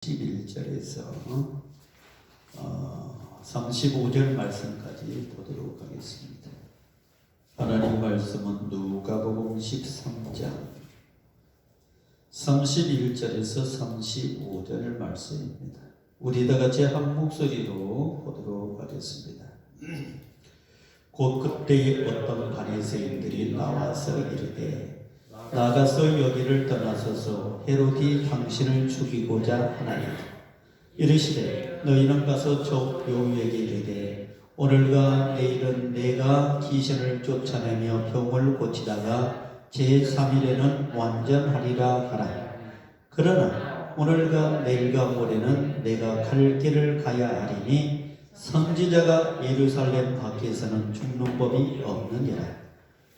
11절에서 35절 말씀까지 보도록 하겠습니다. 하나님 말씀은 누가복음 13장 31절에서 35절 말씀입니다. 우리 다 같이 한 목소리로 보도록 하겠습니다. 곧 그때에 어떤 바리새인들이 나와서 이르되 나가서 여기를 떠나소서 헤롯이 당신을 죽이고자 하나이다. 이르시되 너희는 가서 저 요유에게 이르되 오늘과 내일은 내가 귀신을 쫓아내며 병을 고치다가 제3일에는 완전하리라 하라. 그러나 오늘과 내일과 모레는 내가 갈 길을 가야 하리니 선지자가 예루살렘 밖에서는 죽는 법이 없느니라.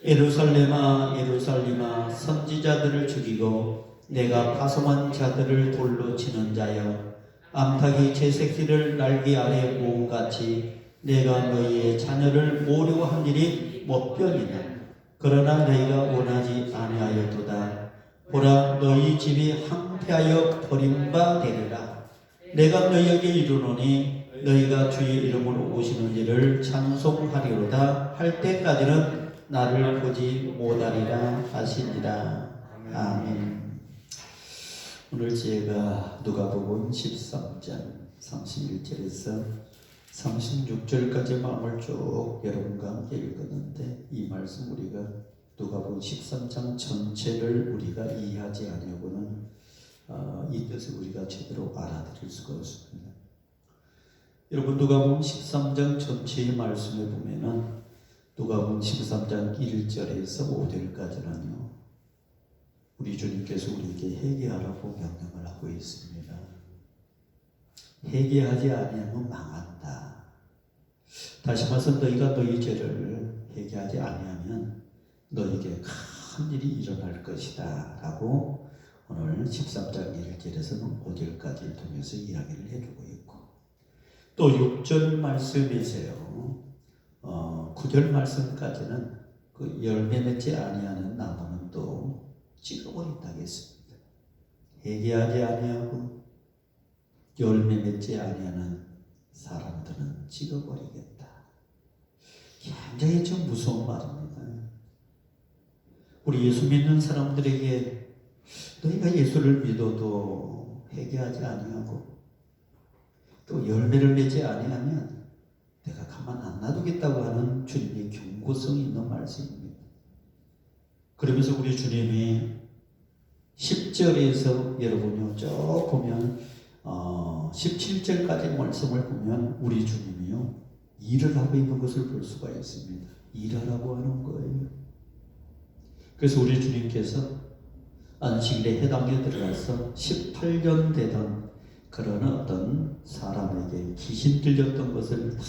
예루살렘아 예루살렘아 선지자들을 죽이고 내가 파송한 자들을 돌로 치는 자여 암탉이 제 새끼를 날개 아래 모음같이 내가 너희의 자녀를 모으려고 한 일이 못변이냐. 그러나 너희가 원하지 아니하였도다. 보라 너희 집이 황폐하여 버림받으리라. 내가 너희에게 이르노니 너희가 주의 이름으로 오시는 일을 찬송하리로다 할 때까지는 나를 보지 못하리라 하시니라. 아멘. 오늘 제가 누가복음 13장 31절에서 36절까지 마음을 쭉 여러분과 함께 읽었는데 이 말씀 우리가 누가복음 13장 전체를 우리가 이해하지 아니하고는 이 뜻을 우리가 제대로 알아들을 수가 없습니다. 여러분 누가복음 13장 전체의 말씀에 보면은 누가복음 13장 1절에서 5절까지는요 우리 주님께서 우리에게 회개하라고 명령을 하고 있습니다. 회개하지 아니하면 망한다. 다시 말해서 너희가 너희 죄를 회개하지 아니하면 너에게 큰 일이 일어날 것이다 라고 오늘 13장 1절에서는 5절까지 통해서 이야기를 해주고 있고 또 6절 말씀에서요 9절 말씀까지는 그 열매 맺지 아니하는 나무는 또 찍어버린다고 했습니다. 회개하지 아니하고 열매 맺지 아니하는 사람들은 찍어버리겠다. 굉장히 좀 무서운 말입니다. 우리 예수 믿는 사람들에게 너희가 예수를 믿어도 회개하지 아니하고 또 열매를 맺지 아니하면 내가 가만 안 놔두겠다고 하는 주님의 경고성이 있는 말씀입니다. 그러면서 우리 주님이 10절에서 여러분이 쭉 보면 17절까지 말씀을 보면 우리 주님이요 일을 하고 있는 것을 볼 수가 있습니다. 일하라고 하는 거예요. 그래서 우리 주님께서 안식일에 해당에 들어가서 18년 되던 그런 어떤 사람에게 귀신 들렸던 것을 다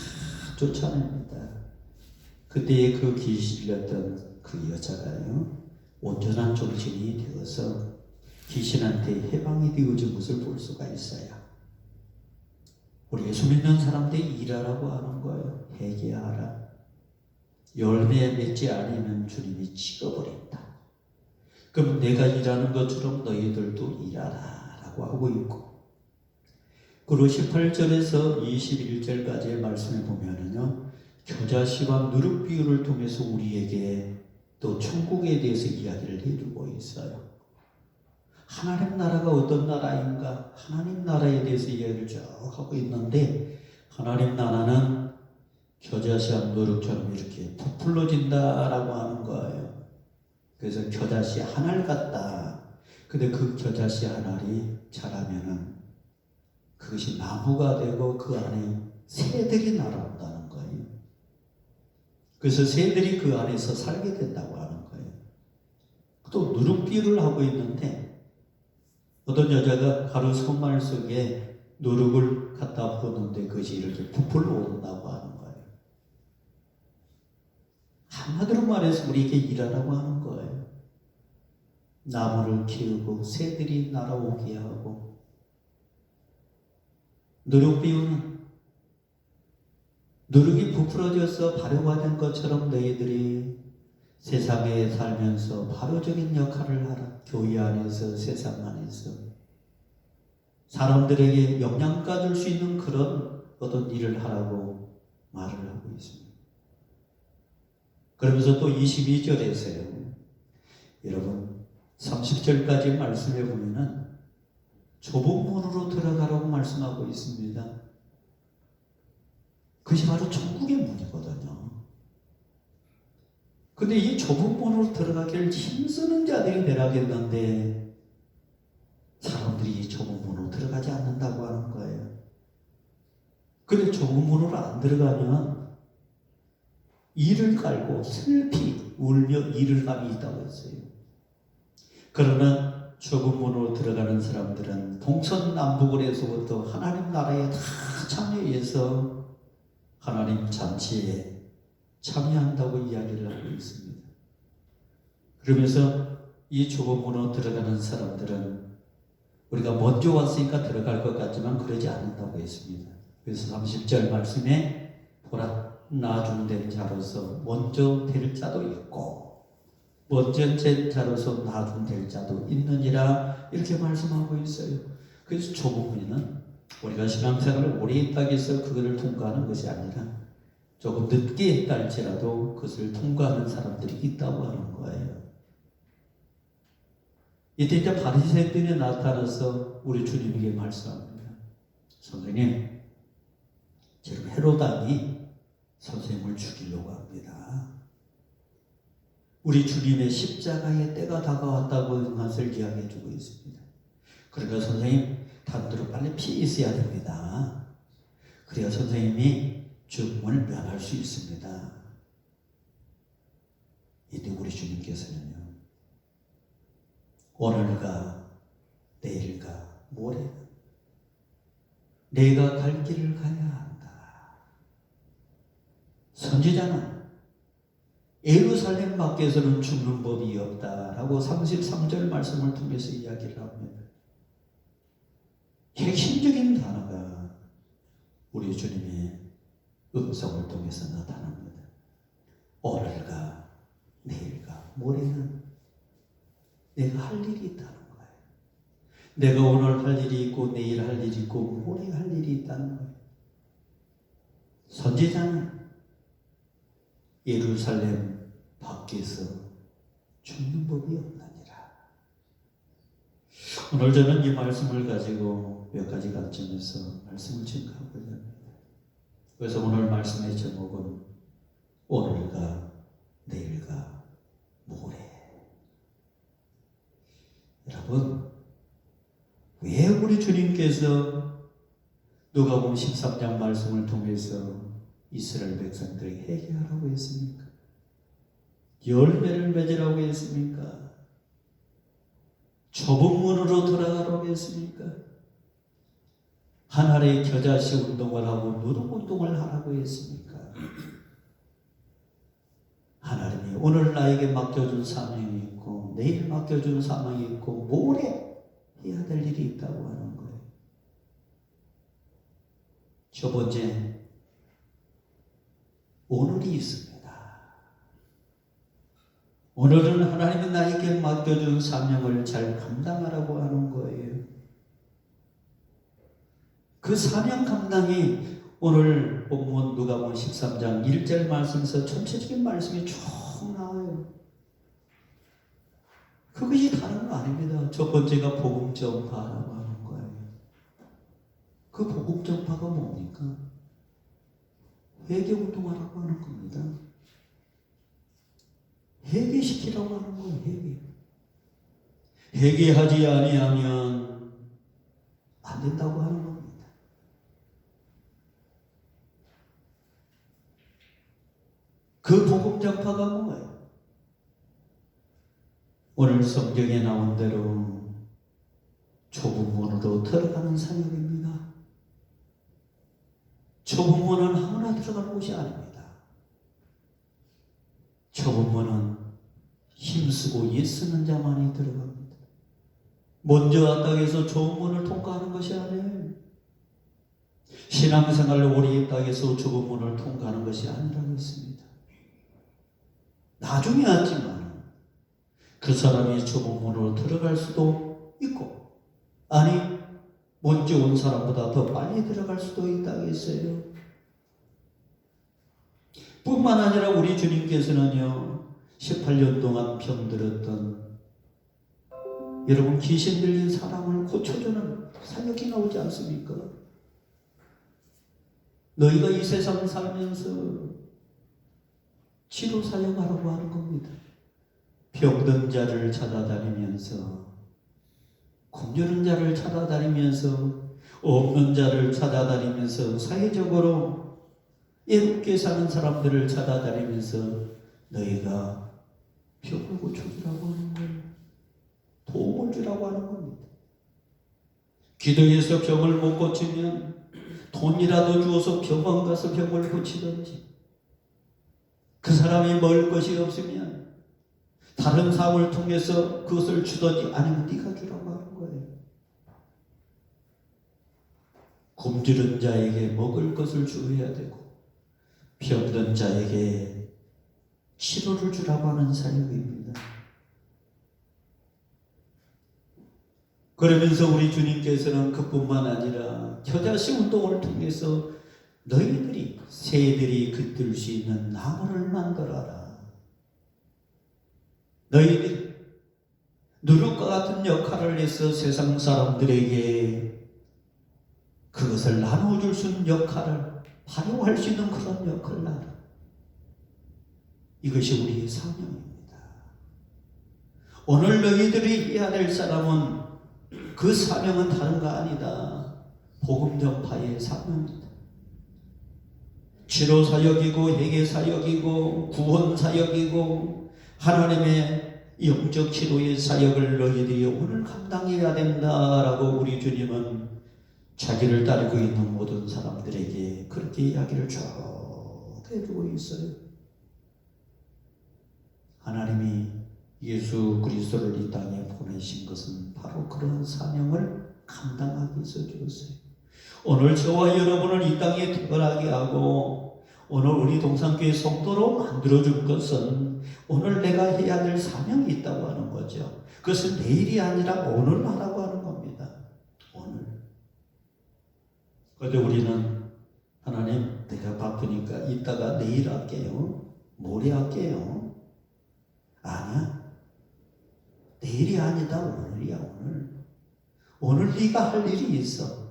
쫓아냅니다. 그때에 그 귀신 들렸던 그 여자가요 온전한 정신이 되어서 귀신한테 해방이 되어진 것을 볼 수가 있어요. 우리 예수 믿는 사람들이 일하라고 하는 거예요. 회개하라. 열매 맺지 않으면 주님이 찍어버린다. 그럼 내가 일하는 것처럼 너희들도 일하라 라고 하고 있고 그리고 18절에서 21절까지의 말씀을 보면은요 겨자씨와 누룩 비유를 통해서 우리에게 또 천국에 대해서 이야기를 해주고 있어요. 하나님 나라가 어떤 나라인가 하나님 나라에 대해서 이야기를 쭉 하고 있는데 하나님 나라는 겨자씨와 누룩처럼 이렇게 부풀러진다라고 하는 거예요. 그래서 겨자씨 한 알 같다. 근데 그 겨자씨 한 알이 자라면은 그것이 나무가 되고 그 안에 새들이 날아온다는 거예요. 그래서 새들이 그 안에서 살게 된다고 하는 거예요. 또 누룩비유를 하고 있는데 어떤 여자가 가루 손말 속에 누룩을 갖다 부었는데 그것이 이렇게 부풀러 오른다고 하는 거예요. 한마디로 말해서 우리에게 일하라고 하는 거예요. 나무를 키우고 새들이 날아오게 하고 누룩비유는 누룩이 부풀어져서 발효가 된 것처럼 너희들이 세상에 살면서 발효적인 역할을 하라. 교회 안에서 세상 안에서 사람들에게 영향가 줄 수 있는 그런 어떤 일을 하라고 말을 하고 있습니다. 그러면서 또 22절에서요. 여러분 30절까지 말씀해 보면은 좁은 문으로 들어가라고 말씀하고 있습니다. 그것이 바로 천국의 문이거든요. 근데 이 좁은 문으로 들어가기를 힘쓰는 자들이 되라겠는데 사람들이 이 좁은 문으로 들어가지 않는다고 하는 거예요. 근데 좁은 문으로 안 들어가면 이를 갈고 슬피 울며 이를 감이 있다고 했어요. 그러나 좁은 문으로 들어가는 사람들은 동서남북으로서부터 하나님 나라에 다 참여해서 하나님 잔치에 참여한다고 이야기를 하고 있습니다. 그러면서 이 좁은 문으로 들어가는 사람들은 우리가 먼저 왔으니까 들어갈 것 같지만 그러지 않는다고 했습니다. 그래서 30절 말씀에 보라 나중된 자로서 먼저 될 자도 있고 먼저 된 자로서 나중될 자도 있느니라 이렇게 말씀하고 있어요. 그래서 좁은 문은 우리가 신앙생활을 오래 했다고 해서 그것을 통과하는 것이 아니라 조금 늦게 했다 할지라도 그것을 통과하는 사람들이 있다고 하는 거예요. 이때 이제 바리새인들이 나타나서 우리 주님에게 말씀합니다. 선생님, 지금 헤로당이 선생님을 죽이려고 합니다. 우리 주님의 십자가의 때가 다가왔다고 것을 이야기해 주고 있습니다. 그러니까 선생님, 단도로 빨리 피해 있어야 됩니다. 그래야 선생님이 죽음을 면할 수 있습니다. 이때 우리 주님께서는요, 오늘과 내일과 모레 내가 갈 길을 가야 한다. 선지자는 예루살렘 밖에서는 죽는 법이 없다라고 33절 말씀을 통해서 이야기를 합니다. 핵심적인 단어가 우리 주님의 음성을 통해서 나타납니다. 오늘과 내일과 모레는 내가 할 일이 있다는 거예요. 내가 오늘 할 일이 있고 내일 할 일이 있고 모레 할 일이 있다는 거예요. 선지자는 예루살렘 밖에서 죽는 법이 없느니라. 오늘 저는 이 말씀을 가지고 몇 가지 관점에서 말씀을 증거하고자 합니다. 그래서 오늘 말씀의 제목은 오늘과 내일과 모레. 여러분, 왜 우리 주님께서 누가복음 13장 말씀을 통해서 이스라엘 백성들에게 회개하라고 했습니까? 열매를 맺으라고 했습니까? 좁은 문으로 돌아가라고 했습니까? 하늘의 겨자씨 운동을 하고 누룩 운동을 하라고 했습니까? 하나님이 오늘 나에게 맡겨준 사명이 있고 내일 맡겨준 사명이 있고 모레 해야 될 일이 있다고 하는 거예요. 첫 번째, 오늘이 있습니다. 오늘은 하나님이 나에게 맡겨준 사명을 잘 감당하라고 하는 거예요. 그 사명 감당이 오늘 본문 누가복음 13장 1절 말씀에서 전체적인 말씀이 쭉 나와요. 그것이 다른 거 아닙니다. 첫 번째가 복음 전파라고 하는 거예요. 그 복음 전파가 뭡니까? 회개 운동하라고 하는 겁니다. 회개시키라고 하는 거예요. 회개. 회개하지 아니하면 안 된다고 하는 겁니다. 그 복음 전파가 뭐예요? 오늘 성경에 나온 대로 좁은 문으로 들어가는 사역입니다. 좁은 문은 아무나 들어가는 곳이 아닙니다. 좁은 문은 힘쓰고 애쓰는 자만이 들어갑니다. 먼저 왔다고 해서 좁은 문을 통과하는 것이 아니에요. 신앙생활을 오래 했다고 해서 좁은 문을 통과하는 것이 아니라고 했습니다. 나중에 왔지만 그 사람이 좁은 문으로 들어갈 수도 있고 아니 먼저 온 사람보다 더 빨리 들어갈 수도 있다겠어요. 뿐만 아니라 우리 주님께서는요, 18년 동안 병들었던 여러분 귀신 들린 사람을 고쳐주는 사역이 나오지 않습니까? 너희가 이 세상을 살면서 치료 사역하라고 하는 겁니다. 병든 자를 찾아다니면서, 굶주린 자를 찾아다니면서, 없는 자를 찾아다니면서, 사회적으로 외롭게 사는 사람들을 찾아다니면서 너희가 병을 고쳐주라고 하는 거예요. 도움을 주라고 하는 겁니다. 기도해서 병을 못 고치면 돈이라도 주어서 병원 가서 병을 고치든지, 그 사람이 먹을 것이 없으면 다른 사람을 통해서 그것을 주든지, 아니면 네가 주라고 하는 거예요. 굶주린 자에게 먹을 것을 주어야 되고, 병든 자에게 치료를 주라고 하는 사역입니다. 그러면서 우리 주님께서는 그뿐만 아니라 겨자씨 운동을 통해서 너희들이, 새들이 깃들 수 있는 나무를 만들어라. 너희들이 누룩과 같은 역할을 해서 세상 사람들에게 그것을 나눠줄 수 있는 역할을, 활용할 수 있는 그런 역할을 하라. 이것이 우리의 사명입니다. 오늘 너희들이 해야 될 사람은, 그 사명은 다른 거 아니다. 복음 전파의 사명이다. 치료 사역이고, 회개 사역이고, 구원 사역이고, 하나님의 영적 치료의 사역을 너희들이 오늘 감당해야 된다라고 우리 주님은 자기를 따르고 있는 모든 사람들에게 그렇게 이야기를 쭉 해주고 있어요. 하나님이 예수 그리스도를 이 땅에 보내신 것은 바로 그런 사명을 감당하기 위해서 주었어요. 오늘 저와 여러분을 이 땅에 태어나게 하고 오늘 우리 동산교회 성도로 만들어준 것은 오늘 내가 해야 될 사명이 있다고 하는 거죠. 그것은 내일이 아니라 오늘 하라고 하는 겁니다. 오늘. 그런데 우리는, 하나님 내가 바쁘니까 이따가 내일 할게요, 모레 할게요. 아니야, 내일이 아니다, 오늘이야. 오늘 네가 할 일이 있어.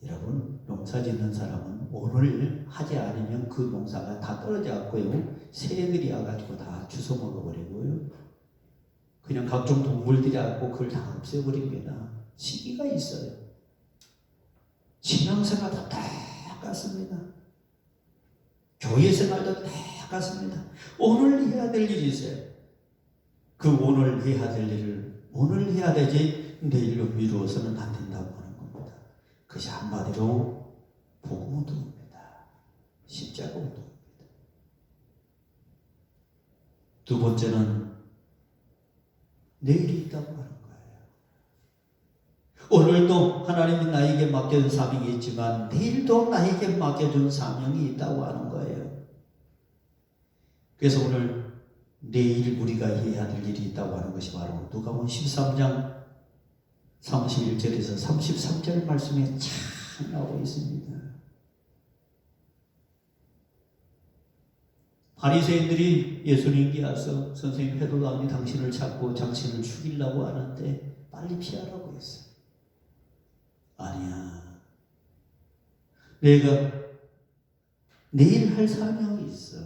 여러분, 농사 짓는 사람은 오늘 하지 않으면 그 농사가 다 떨어져 갖고요, 새들이 와가지고 다 주워 먹어버리고요, 그냥 각종 동물들이 와갖고 그걸 다 없애버립니다. 시기가 있어요. 신앙생활도 똑같습니다. 교회 생활도 똑같습니다. 오늘 해야 될 일이 있어요. 그 오늘 해야 될 일을 오늘 해야 되지 내일로 미루어서는 안 된다고 하는 겁니다. 그것이 한마디로 복음 운동입니다. 십자가 운동입니다. 두 번째는 내일이 있다고 하는 거예요. 오늘도 하나님이 나에게 맡겨준 사명이 있지만 내일도 나에게 맡겨준 사명이 있다고 하는 거예요. 그래서 오늘 내일 우리가 해야 될 일이 있다고 하는 것이 바로 누가복음 13장 31절에서 33절 말씀에 참 나오고 있습니다. 바리새인들이 예수님께 와서, 선생님, 헤롯 왕이 당신을 찾고 당신을 죽이려고 하는데 빨리 피하라고 했어요. 아니야, 내가 내일 할 사명이 있어.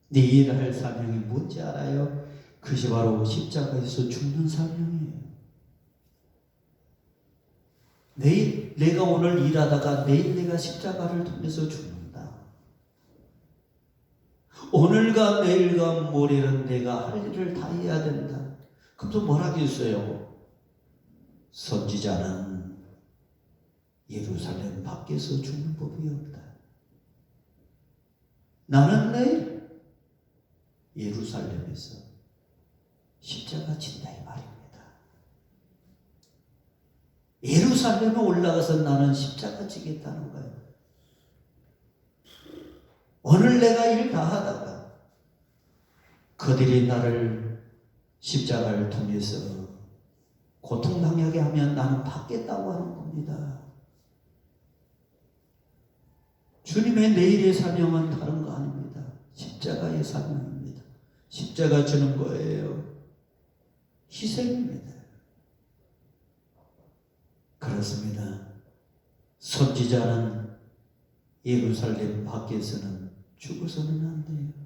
내일 할 사명이 뭔지 알아요? 그것이 바로 십자가에서 죽는 사명이에요. 내일, 내가 오늘 일하다가 내일 내가 십자가를 통해서 죽는다. 오늘과 내일과 모레는 내가 할 일을 다 해야 된다. 그럼 또 뭐라겠어요? 선지자는 예루살렘 밖에서 죽는 법이 없다. 나는 내일 예루살렘에서 십자가 진다, 이 말입니다. 예루살렘에 올라가서 나는 십자가 지겠다는 거예요. 오늘 내가 일 다 하다가 그들이 나를 십자가를 통해서 고통당하게 하면 나는 받겠다고 하는 겁니다. 주님의 내일의 사명은 다른 거 아닙니다. 십자가의 사명입니다. 십자가 주는 거예요. 희생입니다. 그렇습니다. 선지자는 예루살렘 밖에서는 죽어서는 안 돼요.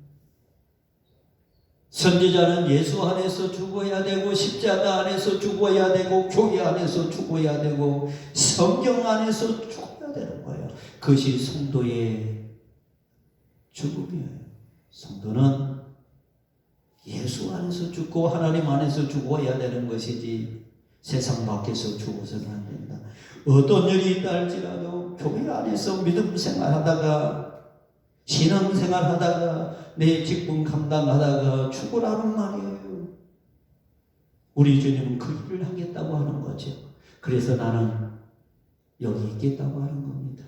선지자는 예수 안에서 죽어야 되고 십자가 안에서 죽어야 되고 교회 안에서 죽어야 되고 성경 안에서 죽어야 되는 거예요. 그것이 성도의 죽음이에요. 성도는 예수 안에서 죽고 하나님 안에서 죽어야 되는 것이지 세상 밖에서 죽어서는 안 된다. 어떤 일이 있다 할지라도 교회 안에서 믿음 생활하다가 신앙생활하다가 내 직분 감당하다가 죽으라는 말이에요. 우리 주님은 그 일을 하겠다고 하는 거죠. 그래서 나는 여기 있겠다고 하는 겁니다.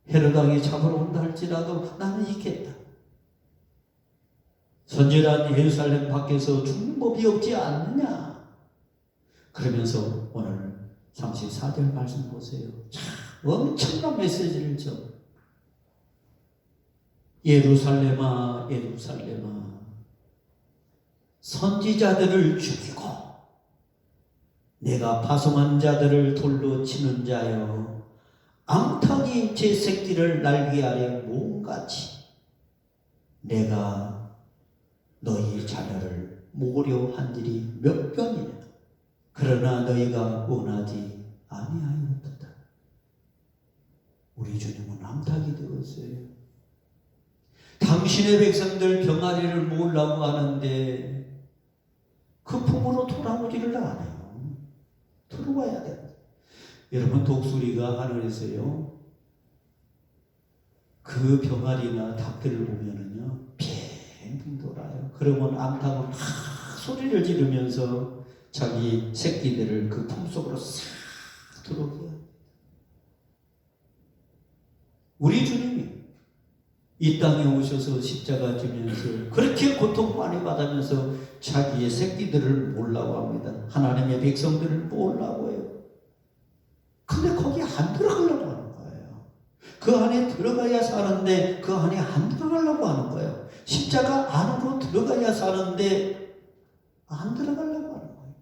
헤로당이 잡으러 온다 할지라도 나는 있겠다. 선지자는 예루살렘 밖에서 죽는 법이 없지 않느냐. 그러면서 오늘 34절 말씀 보세요. 참 엄청난 메시지를 줘. 예루살렘아 예루살렘아 선지자들을 죽이고 내가 파송한 자들을 돌로 치는 자여 암탉이 제 새끼를 날개 아래 모음같이 내가 너희 자녀를 모으려 한 일이 몇 번이냐. 그러나 너희가 원하지 아니하였도다. 우리 주님은 암탉이 되었어요. 당신의 백성들 병아리를 모으려고 하는데 그 품으로 돌아오지를 않아요. 들어와야 돼. 여러분 독수리가 하늘에서요 그 병아리나 닭들을 보면은요 빙빙 돌아요. 그러면 암탉은 막 소리를 지르면서 자기 새끼들을 그 품속으로 싹 들어오게 합니다. 우리 주님이 이 땅에 오셔서 십자가 지면서 그렇게 고통 많이 받으면서 자기의 새끼들을 모으려고 합니다. 하나님의 백성들을 모으려고 해요. 근데 거기 안 들어가려고 하는 거예요. 그 안에 들어가야 사는데 그 안에 안 들어가려고 하는 거예요. 십자가 안으로 들어가야 사는데 안 들어가려고 하는 거예요.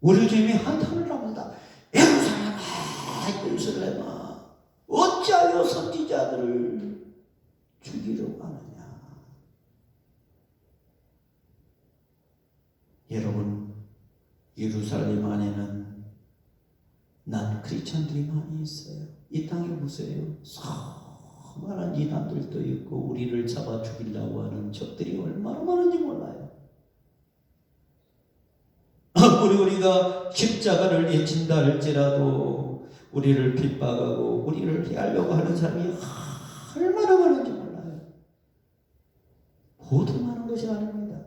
우리 주님이 한탄을 합니다. 예루살렘아 어찌하여 선지자들을 죽이려고 하느냐. 여러분 예루살렘 안에는 난 크리스천들이 많이 있어요. 이 땅에 보세요. 수많은 이단들도 있고 우리를 잡아 죽이려고 하는 적들이 얼마나 많은지 몰라요. 아무리 우리가 십자가를 외친다 할지라도 우리를 핍박하고 우리를 피하려고 하는 사람이 얼마나 많은지 몰라요. 보통 많은 것이 아닙니다.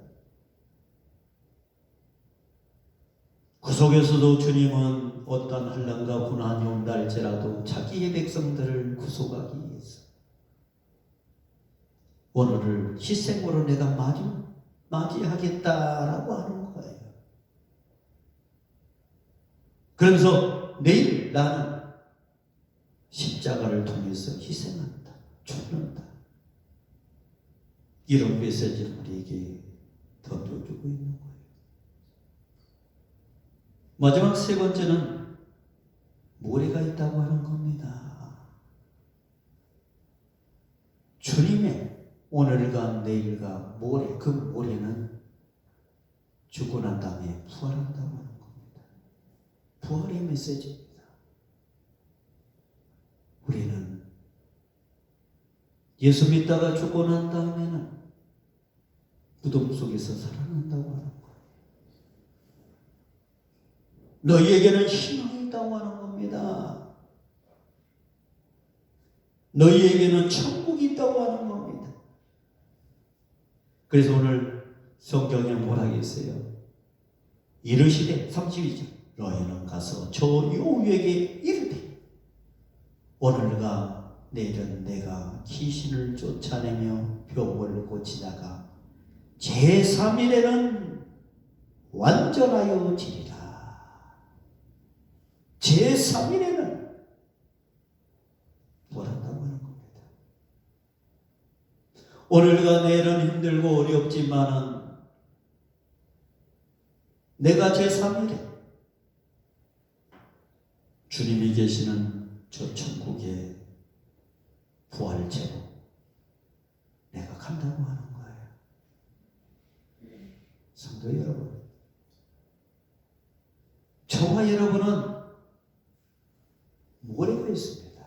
그 속에서도 주님은 어떤 환난과 고난이 온다 할지라도 자기의 백성들을 구속하기 위해서 오늘을 희생으로 내가 맞이하겠다라고 하는 거예요. 그래서 내일 나는 십자가를 통해서 희생한다, 죽는다. 이런 메시지를 우리에게 던져주고 있는 거예요. 마지막 세 번째는 모래가 있다고 하는 겁니다. 주님의 오늘과 내일과 모레, 그 모레는 죽고 난 다음에 부활한다고 하는 겁니다. 부활의 메시지입니다. 우리는 예수 믿다가 죽고 난 다음에는 무덤 속에서 살아난다고 하는 거예요. 너희에게는 희망이 있다고 하는 겁니다. 너희에게는 천국이 있다고 하는 겁니다. 그래서 오늘 성경에 뭐라 했어요? 이르시되 32절 너희는 가서 저 여호와에게 이르되 오늘과 내일은 내가 귀신을 쫓아내며 병을 고치다가 제3일에는 완전하여지리라. 제3일에는 뭐란다고 하는 겁니다. 오늘과 내일은 힘들고 어렵지만은 내가 제3일에 주님이 계시는 저 천국의 부활체로 내가 간다고 하는 거예요. 성도 여러분, 저와 여러분은 모래가 있습니다.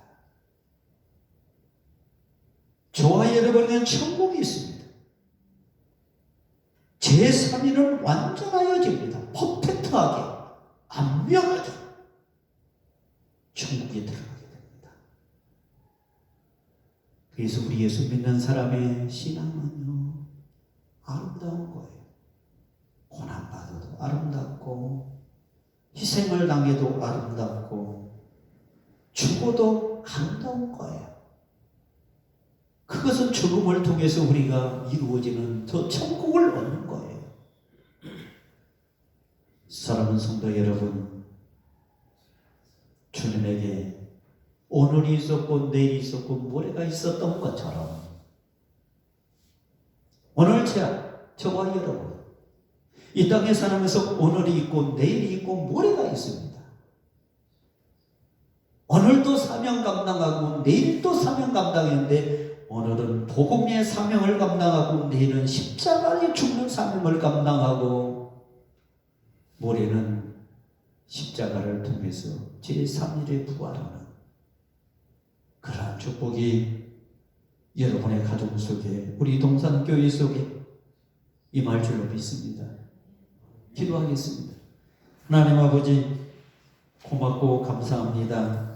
저와 여러분에게는 천국이 있습니다. 제3일은 완전하여집니다. 퍼펙트하게, 완벽하게 천국에 들어가게 됩니다. 그래서 우리 예수 믿는 사람의 신앙은요, 아름다운 거예요. 고난받아도 아름답고, 희생을 당해도 아름답고, 죽어도 아름다운 거예요. 그것은 죽음을 통해서 우리가 이루어지는 더 천국을 얻는 거예요. 사랑하는 성도 여러분, 주님에게 오늘이 있었고 내일이 있었고 모레가 있었던 것처럼 오늘 저와 여러분 이 땅에 살면서 오늘이 있고 내일이 있고 모레가 있습니다. 오늘도 사명 감당하고 내일도 사명 감당했는데 오늘은 복음의 사명을 감당하고 내일은 십자가에 죽는 사명을 감당하고 모레는 십자가를 통해서 제3일에 부활하는 그러한 축복이 여러분의 가정 속에 우리 동산교회 속에 임할 줄로 믿습니다. 기도하겠습니다. 하나님 아버지 고맙고 감사합니다.